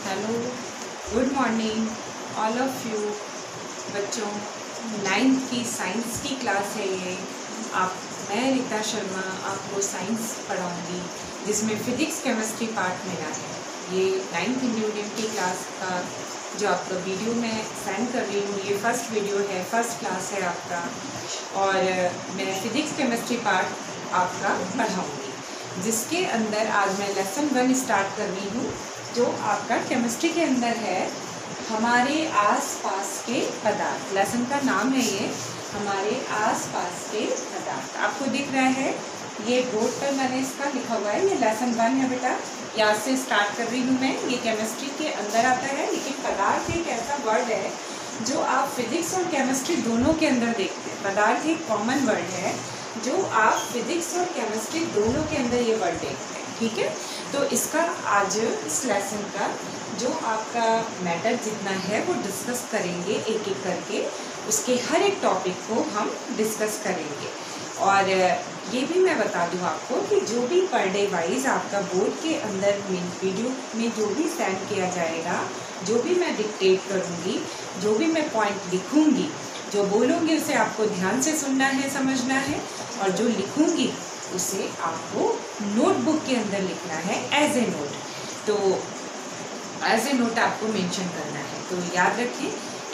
Hello, good morning all of you. बच्चों, 9th की science की क्लास है ये। मैं रीता शर्मा आपको साइंस पढ़ाऊंगी, जिसमें फिजिक्स केमिस्ट्री पार्ट मिला है। ये 9th इंडियन की क्लास का जो आपका वीडियो मैं सेंड कर रही हूँ, ये फर्स्ट वीडियो है, फर्स्ट क्लास है आपका। और मैं फिजिक्स केमिस्ट्री पार्ट आपका पढ़ाऊँगी, जिसके अंदर आज मैं लेसन 1 स्टार्ट कर रही हूँ, जो आपका केमिस्ट्री के अंदर है, हमारे आसपास के पदार्थ। लेसन का नाम है ये, हमारे आसपास के पदार्थ। आपको दिख रहा है ये बोर्ड पर मैंने इसका लिखा हुआ है, ये लेसन 1 है बेटा। यहाँ से स्टार्ट कर रही हूँ मैं। ये केमिस्ट्री के अंदर आता है, लेकिन पदार्थ एक ऐसा वर्ड है जो आप फिजिक्स और केमिस्ट्री दोनों के अंदर देखते हैं। पदार्थ एक कॉमन वर्ड है जो आप फिजिक्स और केमिस्ट्री दोनों के अंदर ये वर्ड देखते हैं, ठीक है। तो इसका आज इस लेसन का जो आपका मैटर जितना है वो डिस्कस करेंगे एक एक करके। उसके हर एक टॉपिक को हम डिस्कस करेंगे। और ये भी मैं बता दूं आपको कि जो भी पर डे वाइज आपका बोर्ड के अंदर वीडियो में जो भी सेंड किया जाएगा, जो भी मैं डिक्टेट करूँगी, जो भी मैं पॉइंट लिखूँगी, जो बोलूँगी उसे आपको ध्यान से सुनना है, समझना है। और जो लिखूँगी उसे आपको नोटबुक के अंदर लिखना है एज ए नोट। तो एज ए नोट आपको मेंशन करना है। तो याद रखिए,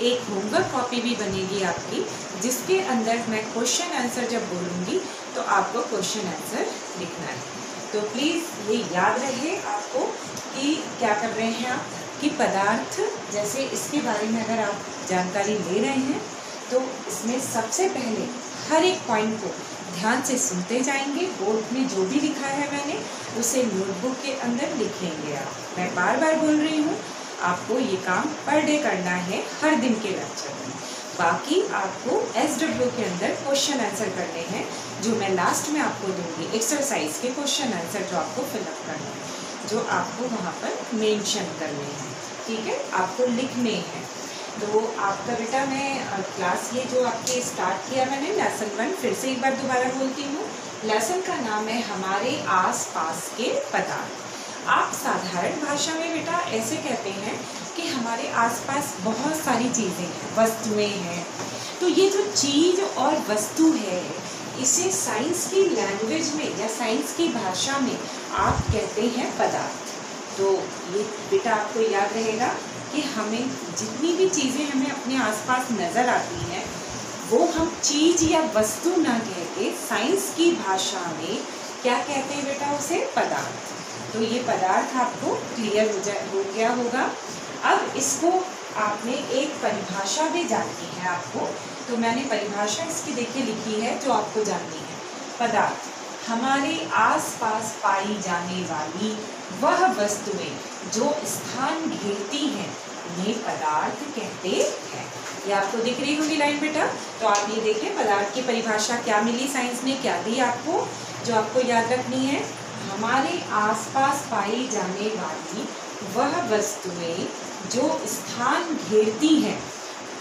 एक होमवर्क कॉपी भी बनेगी आपकी, जिसके अंदर मैं क्वेश्चन आंसर जब बोलूँगी तो आपको क्वेश्चन आंसर लिखना है। तो प्लीज़ ये याद रहे आपको कि क्या कर रहे हैं आप, कि पदार्थ जैसे इसके बारे में अगर आप जानकारी ले रहे हैं तो इसमें सबसे पहले हर एक पॉइंट को ध्यान से सुनते जाएंगे। बोर्ड में जो भी लिखा है मैंने उसे नोटबुक के अंदर लिखेंगे आप। मैं बार बार बोल रही हूँ, आपको ये काम पर डे करना है, हर दिन के लेक्चर में। बाकी आपको SW के अंदर क्वेश्चन आंसर करने हैं, जो मैं लास्ट में आपको दूंगी। एक्सरसाइज के क्वेश्चन आंसर जो आपको फिलअप करने हैं, जो आपको वहाँ पर मेंशन करने हैं, ठीक है, आपको लिखने हैं। तो आपका बेटा मैं क्लास ये जो आपके स्टार्ट किया मैंने लेसन 1, फिर से एक बार दोबारा बोलती हूँ। लेसन का नाम है हमारे आसपास के पदार्थ। आप साधारण भाषा में बेटा ऐसे कहते हैं कि हमारे आसपास बहुत सारी चीज़ें हैं, वस्तुएं हैं। तो ये जो चीज़ और वस्तु है, इसे साइंस की लैंग्वेज में या साइंस की भाषा में आप कहते हैं पदार्थ। तो ये बेटा आपको याद रहेगा कि हमें जितनी भी चीज़ें हमें अपने आसपास नज़र आती हैं, वो हम चीज़ या वस्तु ना कह के साइंस की भाषा में क्या कहते हैं बेटा, उसे पदार्थ। तो ये पदार्थ आपको क्लियर हो गया होगा। अब इसको आपने एक परिभाषा भी जाननी है आपको। तो मैंने परिभाषा इसकी देखिए लिखी है, जो आपको जाननी है। पदार्थ हमारे आसपास पाई जाने वाली वह वस्तुएं जो स्थान घेरती हैं, उन्हें पदार्थ कहते हैं। ये आपको दिख रही होगी लाइन बेटा। तो आप ये देखें, पदार्थ की परिभाषा क्या मिली, साइंस ने क्या दी आपको, जो आपको याद रखनी है। हमारे आसपास पाई जाने वाली वह वस्तुएं जो स्थान घेरती हैं,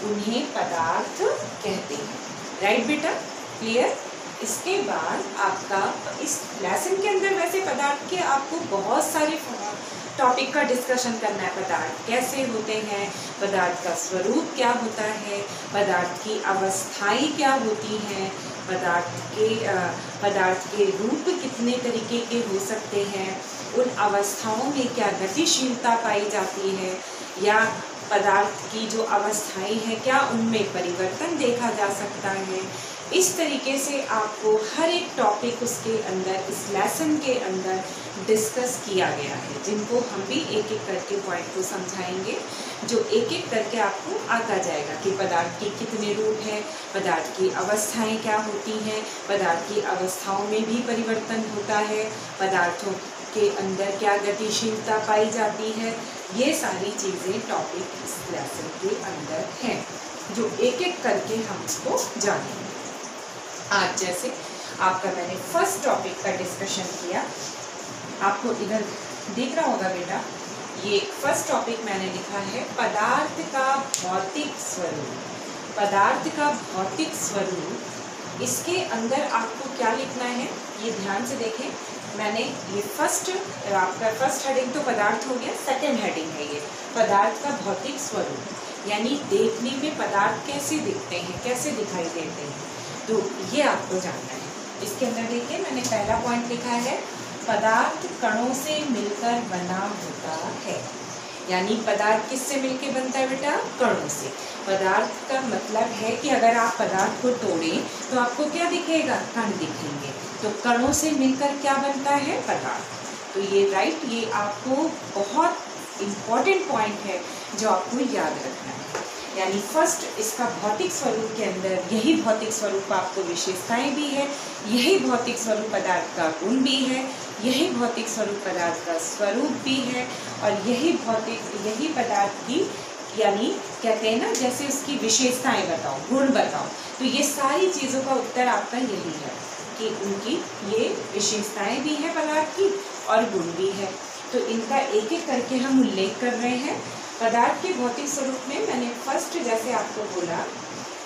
उन्हें पदार्थ कहते हैं। राइट बेटा, क्लियर। इसके बाद आपका इस लेसन के अंदर वैसे पदार्थ के आपको बहुत सारे टॉपिक का डिस्कशन करना है। पदार्थ कैसे होते हैं, पदार्थ का स्वरूप क्या होता है, पदार्थ की अवस्थाएं क्या होती हैं, पदार्थ के रूप कितने तरीके के हो सकते हैं, उन अवस्थाओं में क्या गतिशीलता पाई जाती है, या पदार्थ की जो अवस्थाएं हैं क्या उनमें परिवर्तन देखा जा सकता है। इस तरीके से आपको हर एक टॉपिक उसके अंदर, इस लेसन के अंदर डिस्कस किया गया है, जिनको हम भी एक एक करके पॉइंट को समझाएंगे, जो एक एक करके आपको आता जाएगा कि पदार्थ के कितने रूप हैं, पदार्थ की अवस्थाएं क्या होती हैं, पदार्थ की अवस्थाओं में भी परिवर्तन होता है, पदार्थों के अंदर क्या गतिशीलता पाई जाती है। ये सारी चीज़ें टॉपिक इस लेसन के अंदर हैं, जो एक एक करके हम इसको जानेंगे। आज जैसे आपका मैंने फर्स्ट टॉपिक का डिस्कशन किया, आपको इधर दिख रहा होगा बेटा, ये फर्स्ट टॉपिक मैंने लिखा है पदार्थ का भौतिक स्वरूप। पदार्थ का भौतिक स्वरूप, इसके अंदर आपको क्या लिखना है, ये ध्यान से देखें। मैंने ये आपका फर्स्ट हेडिंग तो पदार्थ हो गया, सेकंड हेडिंग है ये पदार्थ का भौतिक स्वरूप, यानी देखने में पदार्थ कैसे दिखते हैं, कैसे दिखाई देते हैं, तो ये आपको जानना है। इसके अंदर देखिए मैंने पहला पॉइंट लिखा है, पदार्थ कणों से मिलकर बना होता है। यानी पदार्थ किससे मिलके बनता है बेटा? कणों से। पदार्थ का मतलब है कि अगर आप पदार्थ को तोड़ें तो आपको क्या दिखेगा? कण दिखेंगे। तो कणों से मिलकर क्या बनता है? पदार्थ। तो ये राइट, ये आपको बहुत इम्पॉर्टेंट पॉइंट है जो आपको याद रखना है। यानी फर्स्ट इसका भौतिक स्वरूप के अंदर यही भौतिक स्वरूप आपको विशेषताएं भी है, यही भौतिक स्वरूप पदार्थ का गुण भी है, यही भौतिक स्वरूप पदार्थ का स्वरूप भी है, और यही पदार्थ की यानी कहते हैं ना जैसे उसकी विशेषताएं बताओ, गुण बताओ। तो ये सारी चीज़ों का उत्तर आपका यही है कि उनकी ये विशेषताएं भी हैं पदार्थ की और गुण भी है। तो इनका एक एक करके हम उल्लेख कर रहे हैं। पदार्थ के भौतिक स्वरूप में मैंने फर्स्ट जैसे आपको बोला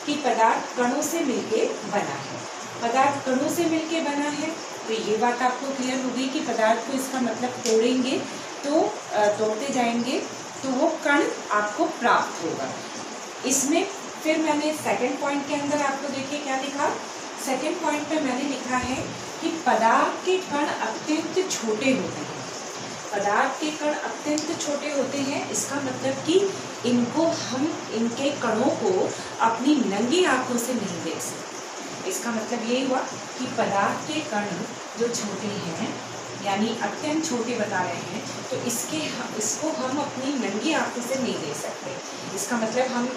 कि पदार्थ कणों से मिलके बना है। पदार्थ कणों से मिलके बना है, तो ये बात आपको क्लियर होगी कि पदार्थ को इसका मतलब तोड़ेंगे तो तोड़ते जाएंगे तो वो कण आपको प्राप्त होगा। इसमें फिर मैंने सेकंड पॉइंट के अंदर आपको देखिए क्या लिखा। सेकंड पॉइंट पे मैंने लिखा है कि पदार्थ के कण अत्यंत छोटे होते हैं। पदार्थ के कण अत्यंत छोटे होते हैं, इसका मतलब कि इनके कणों को अपनी नंगी आंखों से नहीं देख सकते। इसका मतलब ये हुआ कि पदार्थ के कण जो छोटे हैं यानी अत्यंत छोटे बता रहे हैं, तो इसको हम अपनी नंगी आंखों से नहीं देख सकते। इसका मतलब हम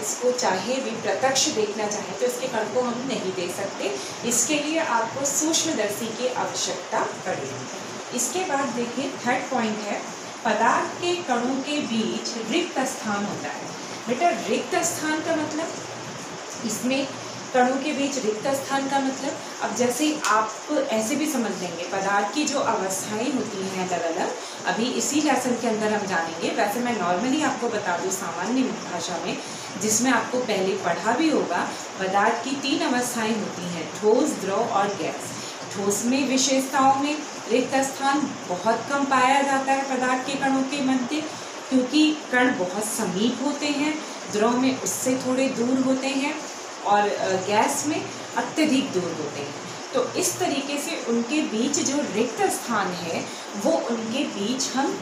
इसको चाहे भी प्रत्यक्ष देखना चाहें तो इसके कण को हम नहीं देख सकते। इसके लिए आपको सूक्ष्मदर्शी की आवश्यकता पड़ेगी। इसके बाद देखिए थर्ड पॉइंट है, पदार्थ के कणों के बीच रिक्त स्थान होता है। बेटा रिक्त स्थान का मतलब, इसमें कणों के बीच रिक्त स्थान का मतलब, अब जैसे आप ऐसे भी समझ लेंगे पदार्थ की जो अवस्थाएं होती हैं अलग अलग, अभी इसी लेसन के अंदर हम जानेंगे। वैसे मैं नॉर्मली आपको बता दूं सामान्य भाषा में, जिसमें आपको पहले पढ़ा भी होगा। पदार्थ की 3 अवस्थाएं होती हैं, ठोस, द्रव और गैस। ठोस में विशेषताओं में रिक्त स्थान बहुत कम पाया जाता है पदार्थ के कणों के मध्य, क्योंकि कण बहुत समीप होते हैं। द्रव में उससे थोड़े दूर होते हैं और गैस में अत्यधिक दूर होते हैं। तो इस तरीके से उनके बीच जो रिक्त स्थान है वो उनके बीच हम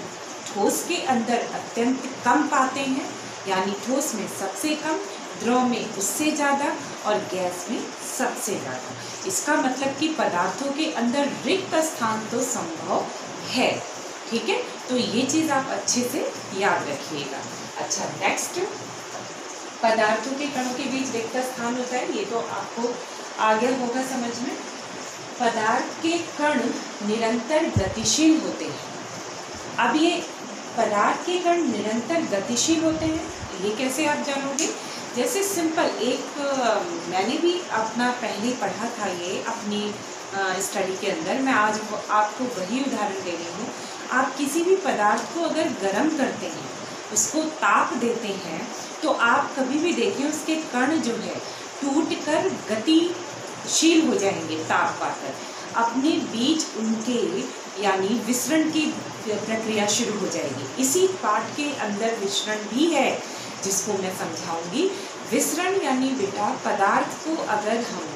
ठोस के अंदर अत्यंत कम पाते हैं, यानी ठोस में सबसे कम, द्रव में उससे ज़्यादा और गैस में सबसे ज़्यादा। इसका मतलब कि पदार्थों के अंदर रिक्त स्थान तो संभव है। ठीक है, तो ये चीज़ आप अच्छे से याद रखिएगा। अच्छा, नेक्स्ट, पदार्थों के कणों के बीच रिक्त स्थान होता है, ये तो आपको आ गया होगा समझ में। पदार्थ के कण निरंतर गतिशील होते हैं। अब ये पदार्थ के कण निरंतर गतिशील होते हैं, ये कैसे आप जानोगे? जैसे सिंपल एक मैंने भी अपना पहले पढ़ा था ये अपनी स्टडी के अंदर, मैं आज आपको वही उदाहरण दे रही हूँ। आप किसी भी पदार्थ को अगर गर्म करते हैं, उसको ताप देते हैं, तो आप कभी भी देखिए उसके कण जो है टूटकर गतिशील हो जाएंगे। ताप पाकर अपने बीच उनके यानी विसरण की प्रक्रिया शुरू हो जाएगी। इसी पाठ के अंदर विसरण भी है जिसको मैं समझाऊंगी। विसरण यानी बेटा पदार्थ को अगर हम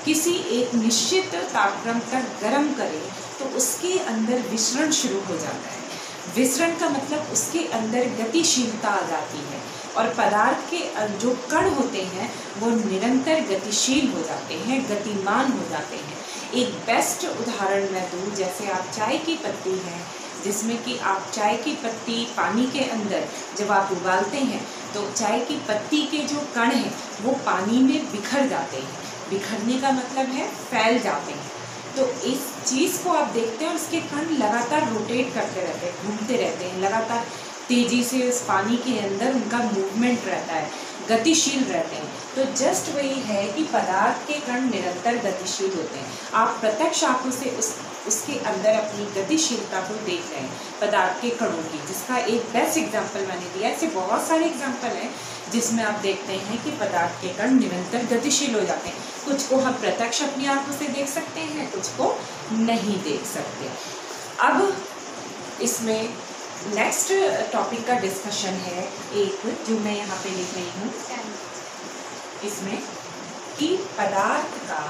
किसी एक निश्चित तापक्रम तक गर्म करें तो उसके अंदर विसरण शुरू हो जाता है। विसरण का मतलब उसके अंदर गतिशीलता आ जाती है और पदार्थ के जो कण होते हैं वो निरंतर गतिशील हो जाते हैं, गतिमान हो जाते हैं। एक बेस्ट उदाहरण मैं दूँ, जैसे आप चाय की पत्ती है, जिसमें कि आप चाय की पत्ती पानी के अंदर जब आप उबालते हैं तो चाय की पत्ती के जो कण हैं वो पानी में बिखर जाते हैं। बिखरने का मतलब है फैल जाते हैं। तो इस चीज़ को आप देखते हैं, उसके कण लगातार रोटेट करते रहते हैं, घूमते रहते हैं, लगातार तेज़ी से उस पानी के अंदर उनका मूवमेंट रहता है। गतिशील रहते हैं। तो जस्ट वही है कि पदार्थ के कण निरंतर गतिशील होते हैं। आप प्रत्यक्ष आंखों से उसके अंदर अपनी गतिशीलता को देख रहे हैं पदार्थ के कणों की, जिसका एक बेस्ट एग्जाम्पल मैंने दिया। ऐसे बहुत सारे एग्जाम्पल हैं जिसमें आप देखते हैं कि पदार्थ के कण निरंतर गतिशील हो जाते हैं। कुछ को हम प्रत्यक्ष अपनी आंखों से देख सकते हैं, कुछ को नहीं देख सकते। अब इसमें नेक्स्ट टॉपिक का डिस्कशन है एक, जो मैं यहाँ पे लिख रही हूँ इसमें, कि पदार्थ का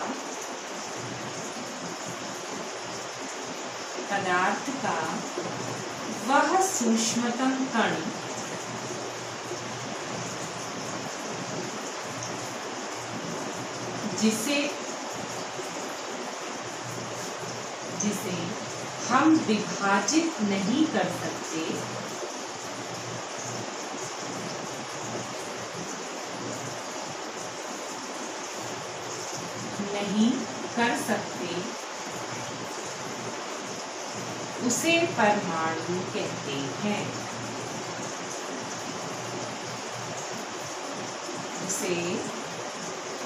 वह सूक्ष्मतम कण जिसे हम विभाजित नहीं कर सकते, उसे परमाणु कहते हैं।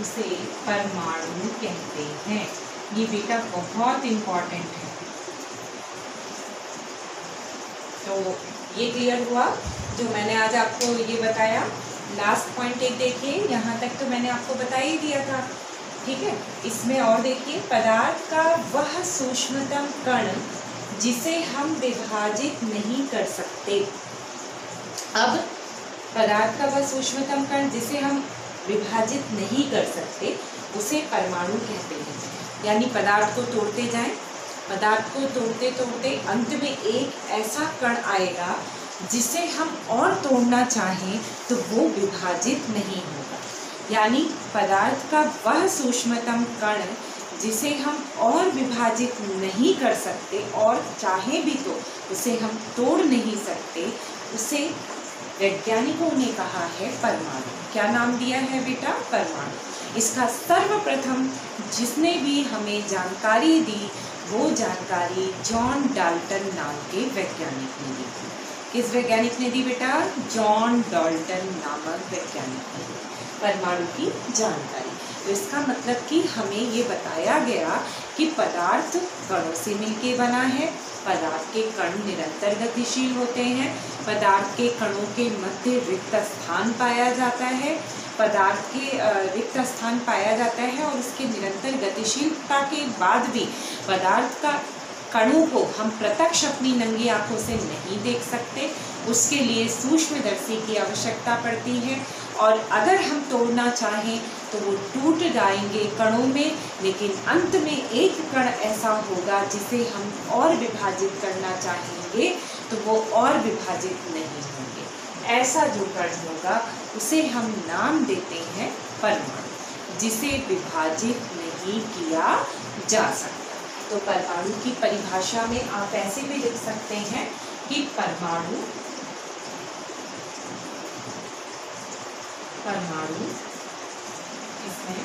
उसे परमाणु कहते हैं। ये बेटा बहुत इम्पोर्टेंट है। तो ये क्लियर हुआ जो मैंने आज आपको ये बताया। लास्ट पॉइंट एक देखिए, यहाँ तक तो मैंने आपको बता ही दिया था, ठीक है। इसमें और देखिए, पदार्थ का वह सूक्ष्मतम कण जिसे हम विभाजित नहीं कर सकते। अब पदार्थ का वह सूक्ष्मतम कण जिसे हम विभाजित नहीं कर सकते उसे परमाणु कहते हैं। यानी पदार्थ को तोड़ते जाएं, पदार्थ को तोड़ते तोड़ते अंत में एक ऐसा कण आएगा जिसे हम और तोड़ना चाहें तो वो विभाजित नहीं होगा। यानी पदार्थ का वह सूक्ष्मतम कण जिसे हम और विभाजित नहीं कर सकते और चाहे भी तो उसे हम तोड़ नहीं सकते, उसे वैज्ञानिकों ने कहा है परमाणु। क्या नाम दिया है बेटा? परमाणु। इसका सर्वप्रथम जिसने भी हमें जानकारी दी वो जानकारी जॉन डाल्टन नाम के वैज्ञानिक ने दी। किस वैज्ञानिक ने दी बेटा? जॉन डाल्टन नामक वैज्ञानिक ने दी परमाणु की जानकारी। तो इसका मतलब कि हमें ये बताया गया कि पदार्थ कणों से मिलके बना है, पदार्थ के कण निरंतर गतिशील होते हैं, पदार्थ के कणों के मध्य रिक्त स्थान पाया जाता है, पदार्थ के रिक्त स्थान पाया जाता है और उसके निरंतर गतिशीलता के बाद भी पदार्थ का कणों को हम प्रत्यक्ष अपनी नंगी आंखों से नहीं देख सकते, उसके लिए सूक्ष्मदर्शी की आवश्यकता पड़ती है। और अगर हम तोड़ना चाहें तो वो टूट जाएंगे कणों में, लेकिन अंत में एक कण ऐसा होगा जिसे हम और विभाजित करना चाहेंगे तो वो और विभाजित नहीं होंगे। ऐसा जो कण होगा उसे हम नाम देते हैं परमाणु, जिसे विभाजित नहीं किया जा सकता। तो परमाणु की परिभाषा में आप ऐसे भी लिख सकते हैं कि परमाणु इसमें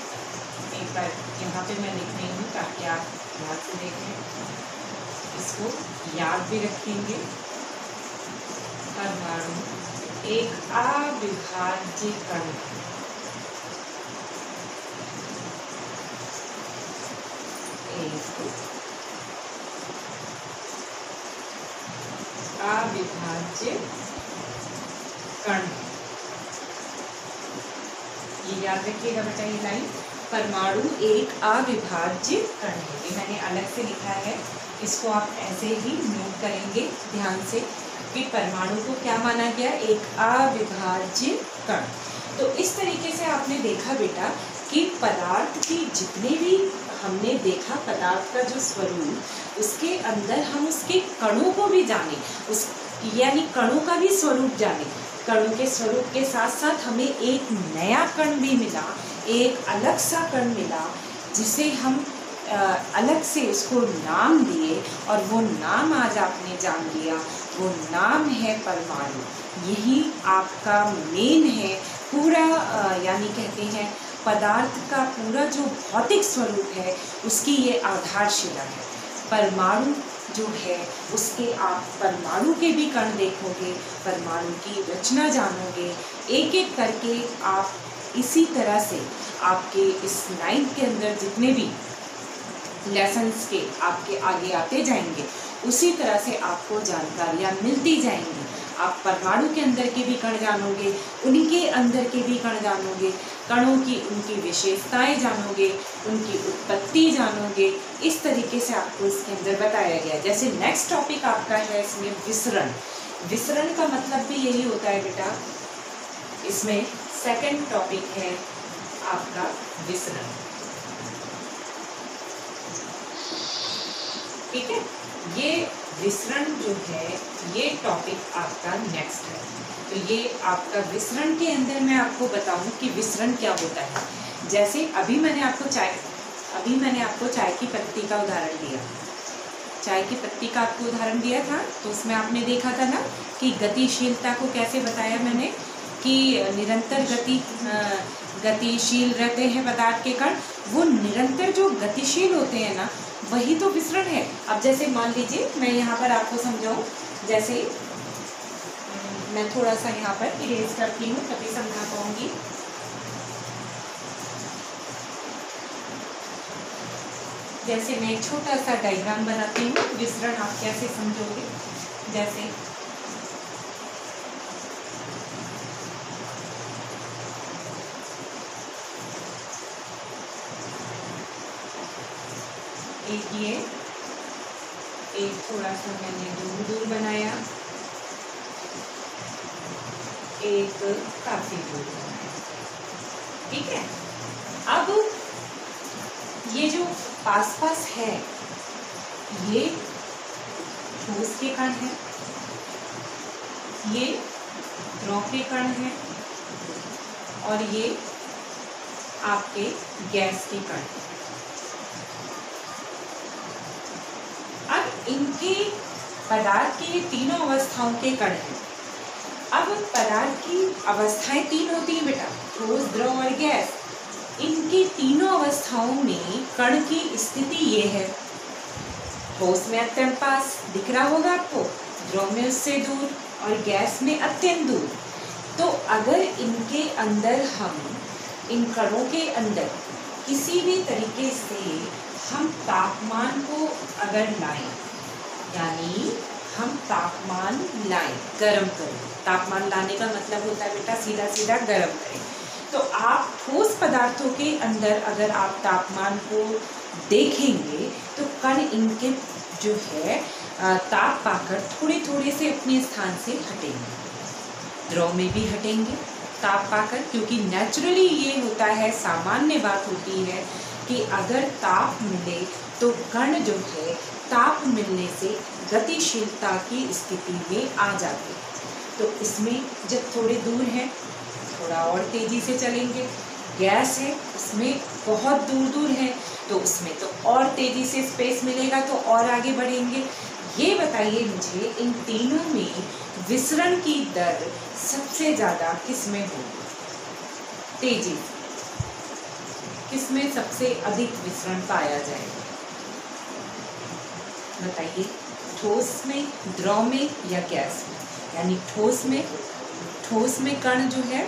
एक बार यहाँ पे मैं लिख रही हूँ ताकि आप याद से देखें, इसको याद भी रखेंगे। परमाणु एक अविभाज्य कण है। अविभाज्य कण, ये याद रखिएगा बेटा। ये लाइन, परमाणु एक अविभाज्य कण है, ये मैंने अलग से लिखा है, इसको आप ऐसे ही नोट करेंगे ध्यान से कि परमाणु को क्या माना गया? एक अविभाज्य कण। तो इस तरीके से आपने देखा बेटा कि पदार्थ की जितने भी हमने देखा, पदार्थ का जो स्वरूप, उसके अंदर हम उसके कणों को भी जाने, उस यानी कणों का भी स्वरूप जाने। कणों के स्वरूप के साथ साथ हमें एक नया कण भी मिला, एक अलग सा कण मिला जिसे हम अलग से उसको नाम दिए और वो नाम आज आपने जान लिया, वो नाम है परमाणु। यही आपका मेन है पूरा, यानी कहते हैं पदार्थ का पूरा जो भौतिक स्वरूप है उसकी ये आधारशिला है। परमाणु जो है उसके आप परमाणु के भी कण देखोगे, परमाणु की रचना जानोगे। एक एक करके आप इसी तरह से आपके इस 9th के अंदर जितने भी लेसन्स के आपके आगे आते जाएंगे, उसी तरह से आपको जानकारियाँ मिलती जाएंगी। आप परमाणु के अंदर के भी कण जानोगे, उनके अंदर के भी कण जानोगे, कणों की उनकी विशेषताएं जानोगे, उनकी उत्पत्ति जानोगे। इस तरीके से आपको इसके अंदर बताया गया। जैसे नेक्स्ट टॉपिक आपका है इसमें विसरण। विसरण का मतलब भी यही होता है बेटा, इसमें सेकंड टॉपिक है आपका विसरण। ठीक है, ये विसरण जो है ये टॉपिक आपका नेक्स्ट है। तो ये आपका विसरण के अंदर मैं आपको बताऊं कि विसरण क्या होता है। जैसे अभी मैंने आपको चाय की पत्ती का उदाहरण दिया। चाय की पत्ती का आपको उदाहरण दिया था, तो उसमें आपने देखा था ना कि गतिशीलता को कैसे बताया मैंने, कि निरंतर गतिशील रहते हैं पदार्थ के कण। वो निरंतर जो गतिशील होते हैं ना, वही तो विसरण है। अब जैसे मान लीजिए मैं यहाँ पर आपको समझाऊं, जैसे मैं थोड़ा सा यहाँ पर इरेज करती हूँ तभी समझा पाऊंगी। जैसे मैं एक छोटा सा डायग्राम बनाती हूँ, विसरण आप कैसे समझोगे। जैसे एक थोड़ा सा मैंने दूर बनाया, एक काफी दूर बनाया। ठीक है, अब ये जो पास पास है ये ठोस के कण है, ये द्रव के कण है, और ये आपके गैस के कण है। अब इनके पदार्थ की तीनों अवस्थाओं के कण हैं। अब पदार्थ की अवस्थाएं तीन होती हैं बेटा, ठोस, द्रव और गैस। इनकी तीनों अवस्थाओं में कण की स्थिति ये है, ठोस में अत्यंत पास दिख रहा होगा आपको, द्रव में उससे दूर और गैस में अत्यंत दूर। तो अगर इनके अंदर हम इन कणों के अंदर किसी भी तरीके से हम तापमान को अगर लाएं, यानी हम तापमान लाएं, गर्म करें। तापमान लाने का मतलब होता है बेटा सीधा सीधा गर्म करें। तो आप ठोस पदार्थों के अंदर अगर आप तापमान को देखेंगे तो कण इनके जो है ताप पाकर थोड़े थोड़े से अपने स्थान से हटेंगे। द्रव में भी हटेंगे ताप पाकर, क्योंकि नेचुरली ये होता है, सामान्य बात होती है कि अगर ताप मिले तो कण जो है ताप मिलने से गतिशीलता की स्थिति में आ जाते हैं। तो इसमें जब थोड़े दूर है थोड़ा और तेजी से चलेंगे, गैस है उसमें बहुत दूर दूर है तो उसमें तो और तेजी से स्पेस मिलेगा तो और आगे बढ़ेंगे। ये बताइए मुझे, इन तीनों में विसरण की दर सबसे ज़्यादा किस में होगी? तेजी, किसमें सबसे अधिक विसरण पाया जाएगा बताइए? ठोस में, द्रव में या गैस में? यानी ठोस में कण जो है,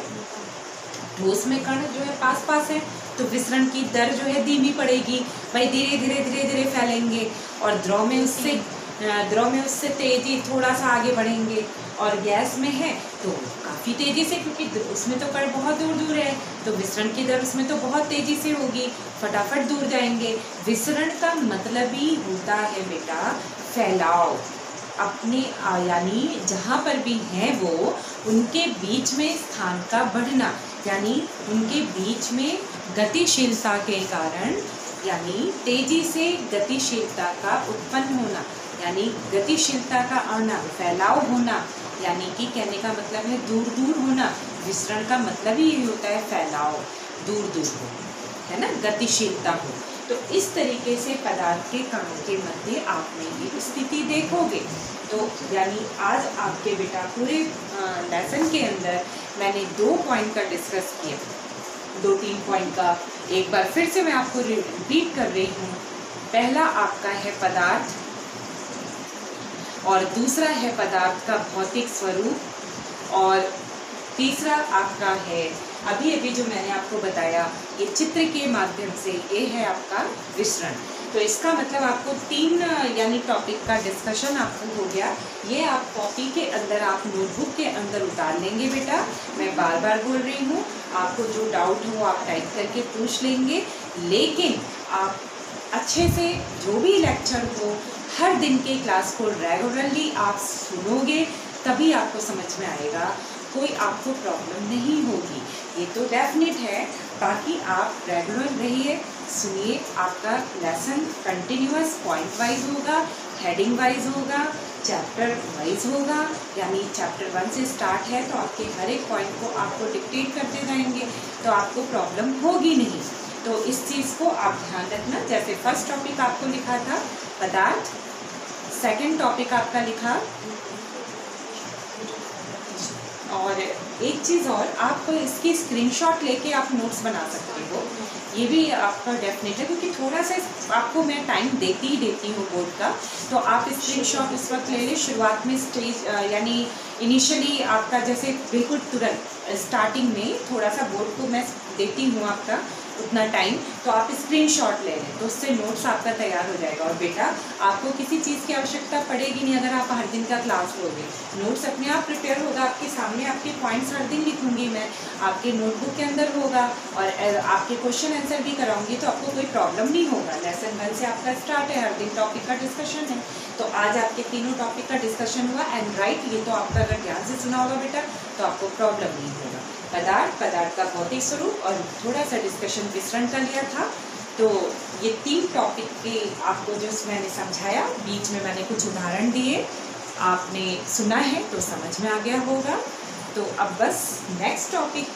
ठोस में कण जो है पास पास है तो विसरण की दर जो है धीमी पड़ेगी, भाई धीरे धीरे फैलेंगे। और द्रव में उससे तेजी थोड़ा सा आगे बढ़ेंगे। और गैस में है तो काफ़ी तेज़ी से, क्योंकि उसमें तो कण बहुत दूर दूर है तो विसरण की दर उसमें तो बहुत तेज़ी से होगी, फटाफट दूर जाएंगे। विसरण का मतलब ही होता है बेटा फैलाव, अपने यानी जहाँ पर भी हैं वो उनके बीच में स्थान का बढ़ना, यानी उनके बीच में गतिशीलता के कारण, यानी तेजी से गतिशीलता का उत्पन्न होना, यानी गतिशीलता का आना, फैलाव होना, यानी कि कहने का मतलब है दूर दूर होना। विसरण का मतलब ही यही होता है फैलाव, दूर दूर हो, है ना, गतिशीलता हो। तो इस तरीके से पदार्थ के कणों के मध्य आपने ये स्थिति देखोगे। तो यानी आज आपके बेटा पूरे लेसन के अंदर मैंने 2 पॉइंट का डिस्कस किया, 2-3 पॉइंट का एक बार फिर से मैं आपको रिपीट कर रही हूँ। पहला आपका है पदार्थ, और दूसरा है पदार्थ का भौतिक स्वरूप, और तीसरा आपका है अभी अभी जो मैंने आपको बताया ये चित्र के माध्यम से, ये है आपका विसरण। तो इसका मतलब आपको 3 यानी टॉपिक का डिस्कशन आपको हो गया। ये आप कॉपी के अंदर, आप नोटबुक के अंदर उतार लेंगे बेटा। मैं बार बार बोल रही हूँ, आपको जो डाउट हो आप टाइप करके पूछ लेंगे, लेकिन आप अच्छे से जो भी लेक्चर हो हर दिन के क्लास को रेगुलरली आप सुनोगे, तभी आपको समझ में आएगा, कोई आपको प्रॉब्लम नहीं होगी, ये तो डेफिनेट है। बाकी आप रेगुलर रहिए, सुनिए, आपका लेसन कंटिन्यूअस पॉइंट वाइज होगा, हेडिंग वाइज होगा, चैप्टर वाइज होगा। यानी चैप्टर 1 से स्टार्ट है तो आपके हर एक पॉइंट को आपको डिक्टेट करते जाएंगे, तो आपको प्रॉब्लम होगी नहीं। तो इस चीज़ को आप ध्यान रखना। जैसे फर्स्ट टॉपिक आपको लिखा था पदार्थ, सेकंड टॉपिक आपका लिखा, और एक चीज़ और, आप इसकी स्क्रीनशॉट लेके आप नोट्स बना सकते हो, ये भी आपका डेफिनेट है, क्योंकि थोड़ा सा आपको मैं टाइम देती हूँ बोर्ड का, तो आप स्क्रीनशॉट इस वक्त ले लें। शुरुआत में स्टेज यानी इनिशियली आपका जैसे बिल्कुल तुरंत स्टार्टिंग में थोड़ा सा बोर्ड को मैं देती हूँ आपका उतना टाइम, तो आप स्क्रीनशॉट ले लें, तो उससे नोट्स आपका तैयार हो जाएगा। और बेटा आपको किसी चीज़ की आवश्यकता पड़ेगी नहीं अगर आप हर दिन का क्लास लोगे, नोट्स अपने आप प्रिपेयर होगा आपके सामने, आपके पॉइंट्स हर दिन लिखूंगी मैं, आपके नोटबुक के अंदर होगा, और आपके क्वेश्चन आंसर भी कराऊंगी, तो आपको कोई प्रॉब्लम नहीं होगा। लेसन 1 से आपका स्टार्ट है, हर दिन टॉपिक का डिस्कशन है, तो आज आपके तीनों टॉपिक का डिस्कशन हुआ। एंड राइट, ये तो आपका अगर ध्यान से सुना होगा बेटा तो आपको प्रॉब्लम नहीं होगा। पदार्थ का भौतिक स्वरूप, और थोड़ा सा डिस्कशन विसरण का लिया था। तो ये 3 टॉपिक के आपको जो मैंने समझाया, बीच में मैंने कुछ उदाहरण दिए, आपने सुना है तो समझ में आ गया होगा। तो अब बस नेक्स्ट टॉपिक,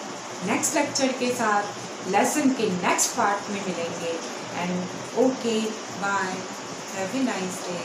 नेक्स्ट लेक्चर के साथ लेसन के नेक्स्ट पार्ट में मिलेंगे। And okay, bye, have a nice day.